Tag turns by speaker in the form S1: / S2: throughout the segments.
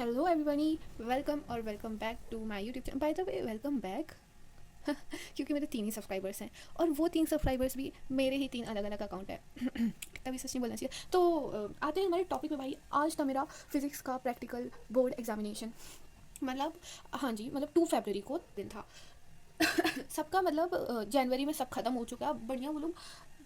S1: Hello everybody, welcome back to my YouTube channel. By the way, welcome back. क्योंकि मेरे 3 ही subscribers हैं और वो 3 सब्सक्राइबर्स भी मेरे ही 3 अलग अलग अकाउंट है। तभी सच नहीं बोलना चाहिए। तो आते हैं हमारे टॉपिक पे भाई। आज था मेरा फिजिक्स का प्रैक्टिकल बोर्ड एग्जामिनेशन। मतलब हाँ जी, मतलब 2 फरवरी को दिन था। सबका मतलब जनवरी में सब खत्म हो चुका है, बढ़िया वो लोग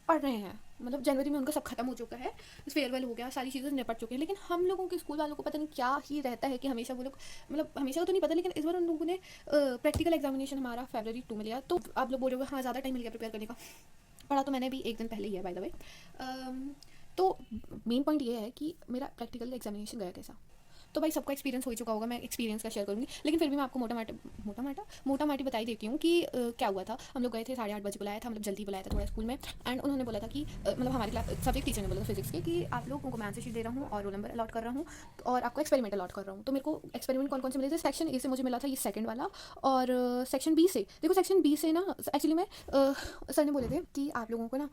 S1: पढ़ रहे हैं। मतलब जनवरी में उनका सब खत्म हो चुका है, फेयरवेल हो गया, सारी चीज़ें निपट चुकी हैं। लेकिन हम लोगों के स्कूल वालों को पता नहीं क्या ही रहता है कि हमेशा वो लोग, मतलब हमेशा का तो नहीं पता, लेकिन इस बार उन लोगों ने प्रैक्टिकल एग्जामिनेशन हमारा फरवरी 2 में लिया। तो आप लोग बोल रहे हो हाँ ज़्यादा टाइम मिल गया प्रिपेयर करने का। पढ़ा तो मैंने भी एक दिन पहले ही है बाय द वे। तो मेन पॉइंट ये है कि मेरा प्रैक्टिकल एग्जामिनेशन गया कैसा। तो भाई सबका एक्सपीरियंस हो ही चुका होगा, मैं एक्सपीरियंस का शेयर करूँगी, लेकिन फिर भी मैं आपको मोटा माटी बता ही देती हूँ कि क्या हुआ था। हम लोग गए थे 8:30 बुलाया था, मतलब जल्दी बुलाया था थोड़ा स्कूल में। एंड उन्होंने बोला था कि मतलब हमारी क्लास सब्जेक्ट टीचर ने बोला था फिजिक्स के कि आप लोगों को मैं आंसर शीट दे रहा हूँ और रोल नंबर अलॉट कर रहा हूँ और आपको एक्सपेरिमेंट अलॉट कर रहा हूँ। तो मेरे को एक्सपेरिमेंट कौन कौन से मिले थे, सेक्शन ए से मुझे मिला था ये सेकंड वाला, और सेक्शन बी से, देखो सेक्शन बी से ना एक्चुअली में सर ने बोले थे कि आप लोगों को ना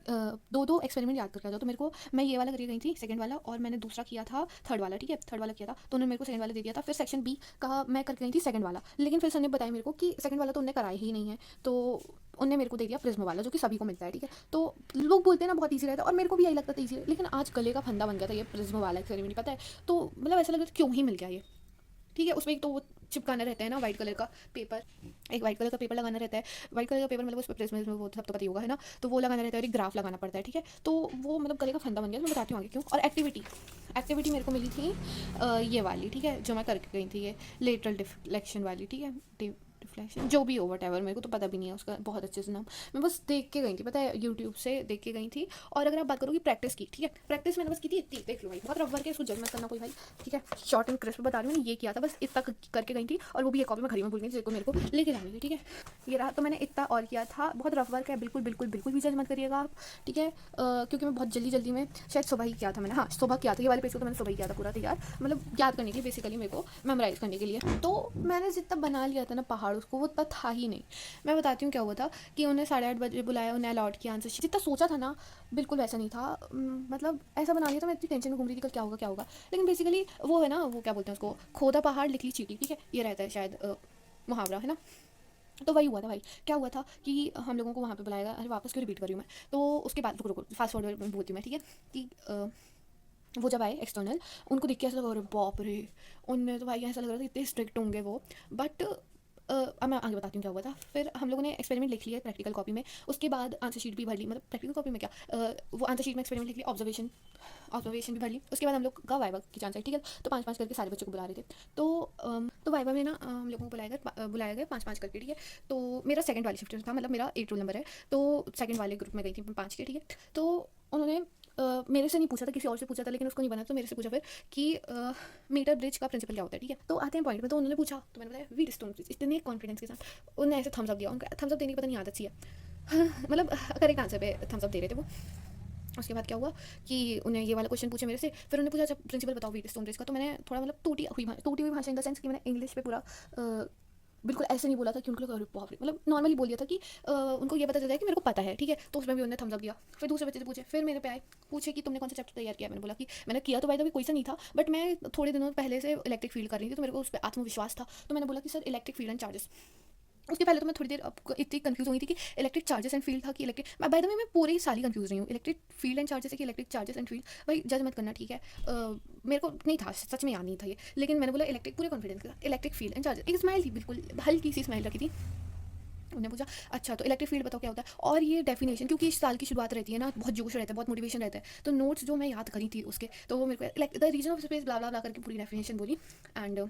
S1: दो दो एक्सपेरिमेंट याद करके आ जाओ। तो मेरे को, मैं ये वाला करके गई थी सेकंड वाला, और मैंने दूसरा किया था थर्ड वाला, ठीक है, थर्ड वाला किया था, तो उन्होंने मेरे को सेकंड वाला दे दिया था। फिर सेक्शन बी का मैं करके गई थी सेकंड वाला, लेकिन फिर सर ने बताया मेरे को कि सेकंड वाला तो उन्होंने कराया ही नहीं है, तो उन्होंने मेरे को दे दिया प्रिज्म वाला, जो कि सभी को मिलता है, ठीक है। तो लोग बोलते हैं ना बहुत ईजी रहता है, और मेरे को भी यही लगता था ईजी, लेकिन आज गले का फंदा बन गया था ये प्रिज्म वाला एक्सपेरिमेंट, पता है। तो मतलब ऐसा लग रहा था क्यों ही मिल गया ये, ठीक है। उसमें एक तो वो चिपकाना रहता है ना वाइट कलर का पेपर, एक वाइट कलर का पेपर लगाना रहता है। वाइट कलर का पेपर मतलब उस पर प्रेस में वो सब तो पता ही होगा, है ना। तो वो लगाना रहता है और एक ग्राफ लगाना पड़ता है, ठीक है। तो वो मतलब गले का फंदा बन गया। तो मैं बताती हूँ आगे क्यों। और एक्टिविटी एक्टिविटी मेरे को मिली थी ये वाली, ठीक है, जो मैं करके गई थी, ये लेटरल डिफ्लेक्शन वाली, ठीक है, डिफ्लेक्शन जो भी हो वट एवर, मेरे को तो पता भी नहीं है उसका बहुत अच्छे से नाम। मैं बस देख के गई थी, पता है, यूट्यूब से देख के गई थी। और अगर आप बात करोगी प्रैक्टिस की, ठीक है, प्रैक्टिस मैंने बस की थी इतनी, देख लो भाई, बहुत रफ वर्क है, इसको जज मत करना कोई भाई, ठीक है। शॉर्ट एंड क्रिस्प बता रही हूँ, मैंने ये किया था, बस इतना करके गई थी। और वो भी एक कॉपी में खड़ी में भूल गई थी, जिसको मेरे को लेके जानी थी, ठीक है। ये रहा, तो मैंने इतना और किया था। बहुत रफ वर्क है, बिल्कुल बिल्कुल बिल्कुल भी जज मत करिएगा आप, ठीक है। क्योंकि मैं बहुत जल्दी जल्दी में, शायद सुबह ही किया था मैंने, हाँ सुबह किया था, ये वाले पेज को तो मैंने सुबह ही किया था पूरा तैयार, मतलब याद करने के लिए, बेसिकली मेरे को मेमोराइज करने के लिए। तो मैंने जितना बना लिया था ना पहाड़, उसको वो उतना था ही नहीं। मैं बताती हूँ क्या हुआ था कि उन्हें 8:30 बुलाया, उन्हें अलॉट किया आंसर शीट, जितना सोचा था ना बिल्कुल वैसा नहीं था। मतलब ऐसा बना लिया था, मैं इतनी टेंशन में घूम रही थी कल क्या होगा क्या होगा। लेकिन बेसिकली वो है ना, वो क्या बोलते हैं उसको, खोदा पहाड़ लिख ली चीटी, ठीक है, ये रहता है शायद मुहावरा, है ना। तो वही हुआ था भाई। क्या हुआ था कि हम लोगों को वहाँ पे बुलाया गया, अरे वापस क्यों रिपीट कर रही हूँ मैं। तो उसके बाद रुको रुको, फास्ट फॉरवर्ड में बोलती हूँ मैं, ठीक है। कि वो जब आए एक्सटर्नल, उनको देख के ऐसा लगा अरे बाप रे, उनमें तो भाई ऐसा लग रहा था इतने स्ट्रिक्ट होंगे वो। बट अब मैं आगे बताती हूँ क्या हुआ था। फिर हम लोगों ने एक्सपेरिमेंट लिख लिया प्रैक्टिकल कॉपी में, उसके बाद आंसर शीट भी भर ली, मतलब प्रैक्टिकल कॉपी में क्या, वो आंसर शीट में एक्सपेरिमेंट लिख लिया, ऑब्जर्वेशन भी भर ली। उसके बाद हम लोग का वाइवा की चांस है, ठीक है। तो 5-5 करके सारे बच्चों को बुला रहे थे। तो वाइवा में ना हम लोगों को बुलाया गया 5-5 करके, ठीक है। तो मेरा सेकंड वाली शिफ्ट था, मतलब मेरा 8 रोल नंबर है, तो सेकंड वाले ग्रुप में गई थी 5 के, ठीक है। तो उन्होंने मेरे से नहीं पूछा था, किसी और से पूछा था, लेकिन उसको नहीं बना, तो मेरे से पूछा फिर कि मीटर ब्रिज का प्रिंसिपल क्या होता है, ठीक है। तो आते हैं पॉइंट में, तो उन्होंने पूछा, तो मैंने बताया व्हीट स्टोन ब्रिज, इतने कॉन्फिडेंस के साथ उन्होंने ऐसे थम्स अप दिया। उनका थम्स अप देने की पता नहीं आदत सी है। मतलब करेक्ट आंसर पे थम्स अप दे रहे थे वो। उसके बाद क्या हुआ कि उन्हें ये वाला क्वेश्चन पूछे मेरे से, फिर उन्होंने पूछा अच्छा प्रिंसिपल बताओ व्हीट स्टोन ब्रिज का। तो मैंने थोड़ा मतलब टूटी हुई भाषा इन द सेंस कि मैंने इंग्लिश पे पूरा बिल्कुल ऐसे नहीं बोला था कि उनको लगा अरे बाप रे, मतलब नॉर्मली बोल दिया था कि उनको ये पता चल जाए कि मेरे को पता है, ठीक है। तो उसमें भी उन्होंने थम्स अप दिया। फिर दूसरे बच्चे से पूछे, फिर मेरे पे आए, पूछे कि तुमने कौन सा चैप्टर तैयार किया। मैंने बोला कि मैंने किया तो भाई तभी कोई सा नहीं था, बट मैं थोड़े दिनों पहले से इलेक्ट्रिक फील्ड कर रही थी, तो मेरे को उस पर आत्मविश्वास था। तो मैंने बोला कि sir electric field and charges. उसके पहले तो मैं थोड़ी देर आपको इतनी कंफ्यूज हुई थी कि इलेक्ट्रिक चार्जेस एंड फील्ड था कि इलेक्ट्रिक, बाय द वे मैं पूरे ही साल ही कंफ्यूज रही हूँ, इलेक्ट्रिक फील्ड एंड चार्जेस है कि इलेक्ट्रिक चार्जेस एंड फील्ड। भाई जज मत करना, ठीक है। मेरे को नहीं था, सच में याद नहीं था ये, लेकिन मैंने बोला इलेक्ट्रिक, पूरे कॉन्फिडेंस के साथ इलेक्ट्रिक फील्ड एंड चार्जेस। एक स्माइल थी, बिल्कुल हल्की सी स्माइल रखी थी। उन्होंने पूछा अच्छा तो इलेक्ट्रिक फील्ड बताओ क्या होता है, और ये डेफिनेशन, क्योंकि इस साल की शुरुआत रहती है ना, बहुत जोश रहता है, बहुत मोटिवेशन रहता है, तो नोट्स जो मैं याद करी थी उसके, तो वो मेरे को द रीजन ऑफ स्पेस ब्ला ब्ला ब्ला करके पूरी डेफिनेशन बोली। एंड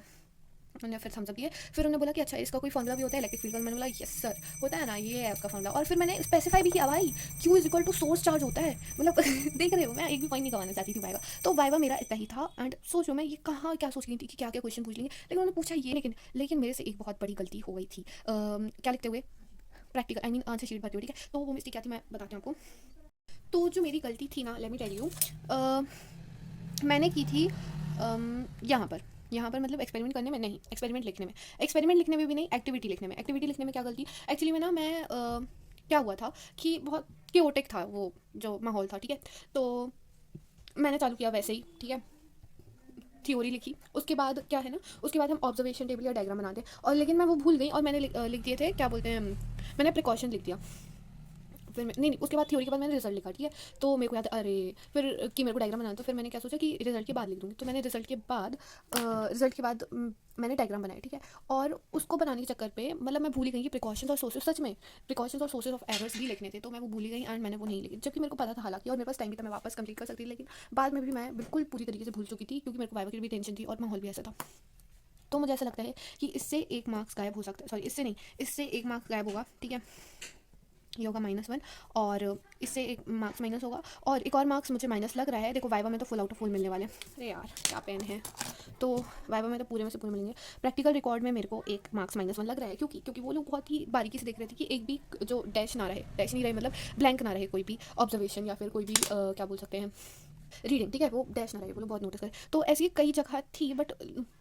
S1: उन्होंने फिर थम्स अप दिए। फिर उन्होंने बोला कि अच्छा इसका कोई फॉर्मूला भी होता है इलेक्ट्रिक फील्ड का। मैंने बोला यस सर होता है ना, ये है उसका फॉर्मूला। और फिर मैंने स्पेसिफाई भी किया भाई, Q is equal to source charge होता है, मतलब देख रहे हो मैं एक भी पॉइंट नहीं गंवाना चाहती थी वाइवा। तो वाइवा मेरा इतना ही था। एंड सोचो मैं ये कहाँ क्या सोच रही थी कि क्या क्या क्वेश्चन पूछ लेंगे, लेकिन उन्होंने पूछा ये, लेकिन मेरे से एक बहुत बड़ी गलती हो गई थी। क्या लिखते हुए, practical I mean answer sheet भरते हुए, ठीक है। तो वो मिस्टेक क्या थी मैं बताती हूँ आपको। तो जो मेरी गलती थी ना, लेट मी टेल यू, मैंने की थी यहाँ पर, मतलब एक्सपेरिमेंट करने में नहीं, एक्सपेरिमेंट लिखने में, एक्सपेरिमेंट लिखने में भी नहीं, एक्टिविटी लिखने में। एक्टिविटी लिखने में क्या गलती, एक्चुअली में ना मैं क्या हुआ था कि बहुत क्योटिक था वो जो माहौल था, ठीक है। तो मैंने चालू किया वैसे ही, ठीक है। थ्योरी लिखी, उसके बाद क्या है ना, उसके बाद हम ऑब्जर्वेशन टेबल या डायग्राम बनाते हैं, और लेकिन मैं वो भूल गई और मैंने लिख दिए थे, क्या बोलते हैं, मैंने प्रिकॉशन लिख दिया। फिर नहीं, उसके बाद थ्योरी के बाद मैंने रिजल्ट लिखा, ठीक है। तो मेरे को याद, अरे फिर कि मेरे को डायग्राम बनाना, तो फिर मैंने क्या सोचा कि रिजल्ट के बाद लिख दूँगी। तो मैंने रिजल्ट के बाद मैंने डायग्राम बनाया, ठीक है। और उसको बनाने के चक्कर पे मतलब मैं भूल ही गई कि प्रिकॉशंस और सोर्सेज, सच में प्रिकॉशंस और सोर्सेज ऑफ एरर्स भी लिखने थे, तो मैं वो भूल ही गई एंड मैंने वो नहीं लिखी, जबकि मेरे को पता था हालांकि, और मेरे पास टाइम भी था, मैं वापस कंप्लीट कर सकती थी, लेकिन बाद में भी मैं बिल्कुल पूरी तरीके से भूल चुकी थी, क्योंकि मेरे को वाइवा की भी टेंशन थी और माहौल भी ऐसा था। तो मुझे ऐसा लगता है कि इससे एक मार्क्स गायब हो सकता है, सॉरी इससे नहीं, इससे एक मार्क्स गायब होगा, ठीक है, ये होगा -1, और इससे एक मार्क्स माइनस होगा, और एक और मार्क्स मुझे माइनस लग रहा है। देखो वाइवा में तो फुल आउट ऑफ फुल मिलने वाले हैं, अरे यार क्या पेन है। तो वाइवा में तो पूरे में से पूरे मिलेंगे। प्रैक्टिकल रिकॉर्ड में मेरे को एक मार्क्स -1 लग रहा है, क्योंकि वो लोग बहुत ही बारीकी से देख रहे थे कि एक भी जो डैश ना रहे, डैश नहीं रहे मतलब ब्लैंक ना रहे, कोई भी ऑब्जर्वेशन या फिर कोई भी क्या बोल सकते हैं, रीडिंग, ठीक है, वो डैश ना रहे, वो लोग बहुत नोटिस करें। तो ऐसी कई जगह थी, बट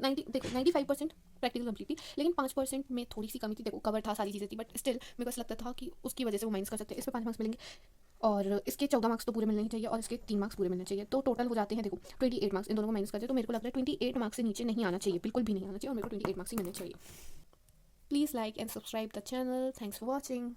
S1: 95% प्रैक्टिकल कंप्लीट थी, लेकिन 5% में थोड़ी सी कमी थी। देखो कवर था, सारी चीज़ें थी, बट स्टिल मेरे को ऐसा लगता था कि उसकी वजह से वो माइनस कर सकते हैं। इस पर 5 मार्क्स मिलेंगे, और इसके 14 मार्क्स तो पूरे मिलने ही चाहिए, और इसके 3 मार्क्स पूरे मिलने चाहिए, तो टोटल हो जाते हैं देखो 28 मार्क्स। इन दोनों को माइनस करते हैं तो मेरे को लग रहा है 28 मार्क्स से नीचे नहीं आना चाहिए, बिल्कुल भी नहीं आना चाहिए, और मेरे को 28 मार्क्स ही मिलने चाहिए। Please like and subscribe the channel. Thanks for watching.